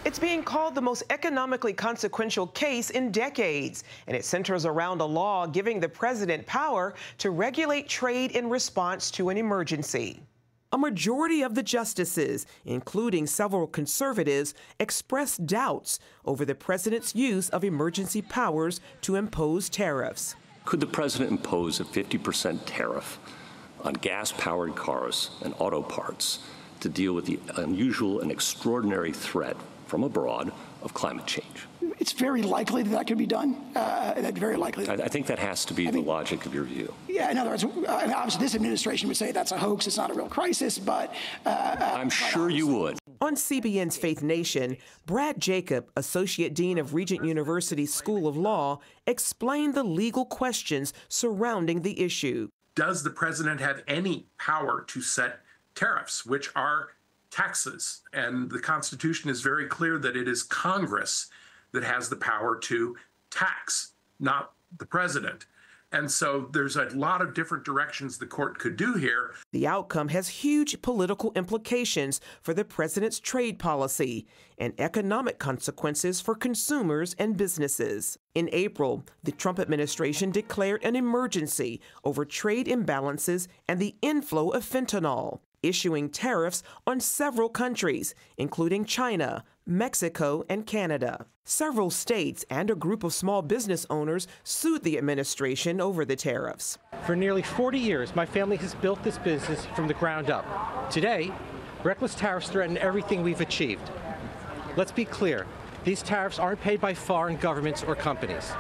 It's being called the most economically consequential case in decades, and it centers around a law giving the president power to regulate trade in response to an emergency. A majority of the justices, including several conservatives, expressed doubts over the president's use of emergency powers to impose tariffs. Could the president impose a 50% tariff on gas-powered cars and auto parts to deal with the unusual and extraordinary threat from abroad of climate change? It's very likely that that could be done. Very likely. I think that has to be the logic of your view. Yeah, in other words, obviously this administration would say that's a hoax, it's not a real crisis, but... I'm sure you would. On CBN's Faith Nation, Brad Jacob, Associate Dean of Regent University School of Law, explained the legal questions surrounding the issue. Does the president have any power to set tariffs, which are taxes? And the Constitution is very clear that it is Congress that has the power to tax, not the president. And so there's a lot of different directions the court could do here. The outcome has huge political implications for the president's trade policy and economic consequences for consumers and businesses. In April, the Trump administration declared an emergency over trade imbalances and the inflow of fentanyl, issuing tariffs on several countries, including China, Mexico, and Canada. Several states and a group of small business owners sued the administration over the tariffs. For nearly 40 years, my family has built this business from the ground up. Today, reckless tariffs threaten everything we've achieved. Let's be clear, these tariffs aren't paid by foreign governments or companies.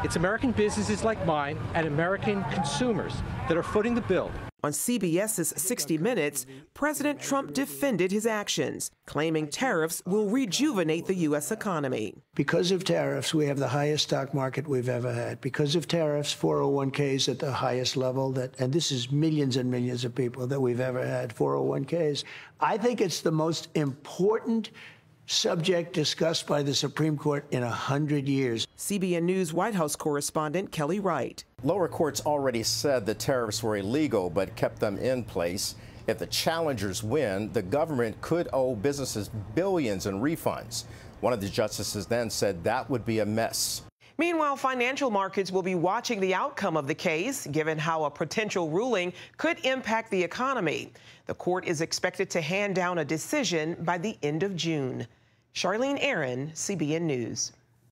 It's American businesses like mine and American consumers that are footing the bill. On CBS's 60 Minutes, President Trump defended his actions, claiming tariffs will rejuvenate the U.S. economy. Because of tariffs, we have the highest stock market we've ever had. Because of tariffs, 401ks at the highest level, and this is millions and millions of people that we've ever had, 401ks. I think it's the most important subject discussed by the Supreme Court in 100 years. CBN News White House correspondent Kelly Wright. Lower courts already said the tariffs were illegal but kept them in place. If the challengers win, the government could owe businesses billions in refunds. One of the justices then said that would be a mess. Meanwhile, financial markets will be watching the outcome of the case, given how a potential ruling could impact the economy. The court is expected to hand down a decision by the end of June. Charlene Aaron, CBN News.